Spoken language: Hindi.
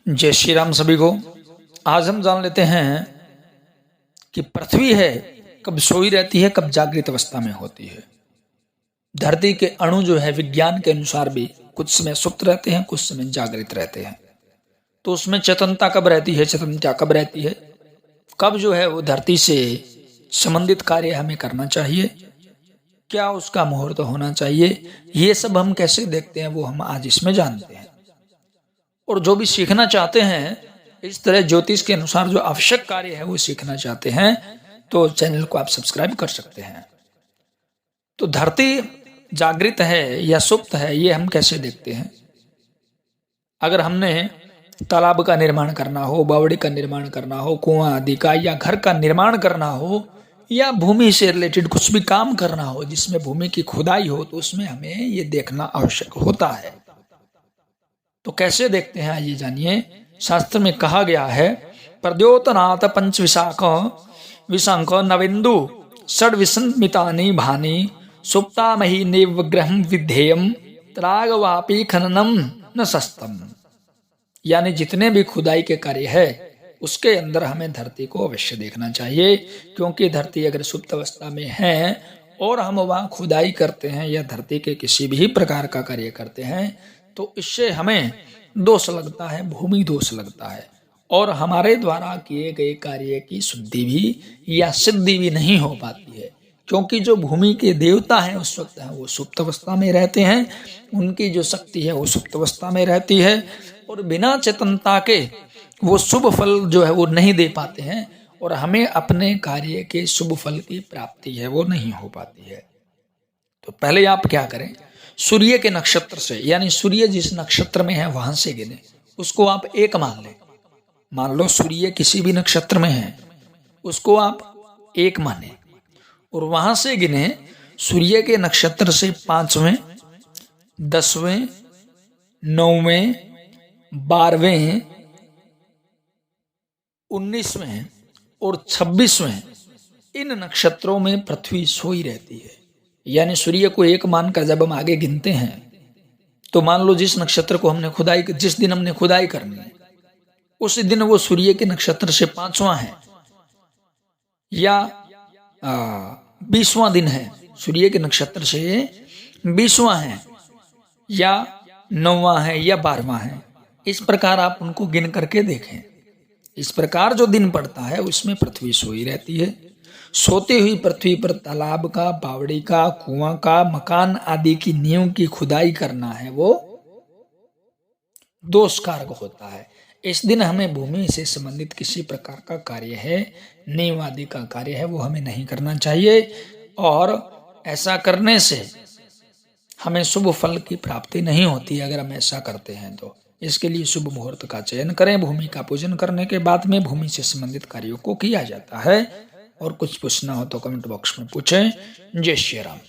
जय श्री राम सभी को। आज हम जान लेते हैं कि पृथ्वी है कब सोई रहती है, कब जागृत अवस्था में होती है। धरती के अणु जो है विज्ञान के अनुसार भी कुछ समय सुप्त रहते हैं, कुछ समय जागृत रहते हैं। तो उसमें चेतनता कब रहती है, चेतनता कब रहती है, कब जो है वो धरती से संबंधित कार्य हमें करना चाहिए, क्या उसका मुहूर्त होना चाहिए, ये सब हम कैसे देखते हैं वो हम आज इसमें जानते हैं। और जो भी सीखना चाहते हैं इस तरह ज्योतिष के अनुसार जो आवश्यक कार्य है वो सीखना चाहते हैं तो चैनल को आप सब्सक्राइब कर सकते हैं। तो धरती जागृत है या सुप्त है ये हम कैसे देखते हैं। अगर हमने तालाब का निर्माण करना हो, बावड़ी का निर्माण करना हो, कुआं आदि का, या घर का निर्माण करना हो, या भूमि से रिलेटेड कुछ भी काम करना हो जिसमें भूमि की खुदाई हो, तो उसमें हमें ये देखना आवश्यक होता है। तो कैसे देखते हैं आइए जानिए। शास्त्र में कहा गया है, प्रद्योतनाथ पंच विशाख नवेन्दु षड विस्मितानि भानि सुप्ता मही निवग्रहम विधेयम त्रागवापी खननम न सस्तम। यानी जितने भी खुदाई के कार्य है उसके अंदर हमें धरती को अवश्य देखना चाहिए, क्योंकि धरती अगर सुप्त अवस्था में है और हम वहां खुदाई करते हैं या धरती के किसी भी प्रकार का कार्य करते हैं तो इससे हमें दोष लगता है, भूमि दोष लगता है, और हमारे द्वारा किए गए कार्य की शुद्धि भी या सिद्धि भी नहीं हो पाती है। क्योंकि जो भूमि के देवता हैं उस वक्त है वो सुप्त अवस्था में रहते हैं, उनकी जो शक्ति है वो सुप्त अवस्था में रहती है, और बिना चेतनता के वो शुभ फल जो है वो नहीं दे पाते हैं, और हमें अपने कार्य के शुभ फल की प्राप्ति है वो नहीं हो पाती है। तो पहले आप क्या करें, सूर्य के नक्षत्र से, यानी सूर्य जिस नक्षत्र में है वहां से गिने, उसको आप एक मान लें। मान लो सूर्य किसी भी नक्षत्र में है, उसको आप एक माने और वहां से गिने। सूर्य के नक्षत्र से 5वें, 10वें, 9वें, 12वें, 19वें और 26वें इन नक्षत्रों में पृथ्वी सोई रहती है। यानी सूर्य को एक मानकर जब हम आगे गिनते हैं तो मान लो जिस नक्षत्र को हमने खुदाई, जिस दिन हमने खुदाई करनी है उस दिन वो सूर्य के नक्षत्र से 5वां है या 20वां दिन है, सूर्य के नक्षत्र से 20वां है या 9वां है या 12वां है। इस प्रकार आप उनको गिन करके देखें। इस प्रकार जो दिन पड़ता है उसमें पृथ्वी सोई रहती है। सोती हुई पृथ्वी पर तालाब का, बावड़ी का, कुआं का, मकान आदि की नींव की खुदाई करना है वो दोषकारक होता है। इस दिन हमें भूमि से संबंधित किसी प्रकार का कार्य है, नींव आदि का कार्य है, वो हमें नहीं करना चाहिए, और ऐसा करने से हमें शुभ फल की प्राप्ति नहीं होती अगर हम ऐसा करते हैं तो। इसके लिए शुभ मुहूर्त का चयन करें। भूमि का पूजन करने के बाद में भूमि से संबंधित कार्यों को किया जाता है। और कुछ पूछना हो तो कमेंट बॉक्स में पूछें। जय श्री राम।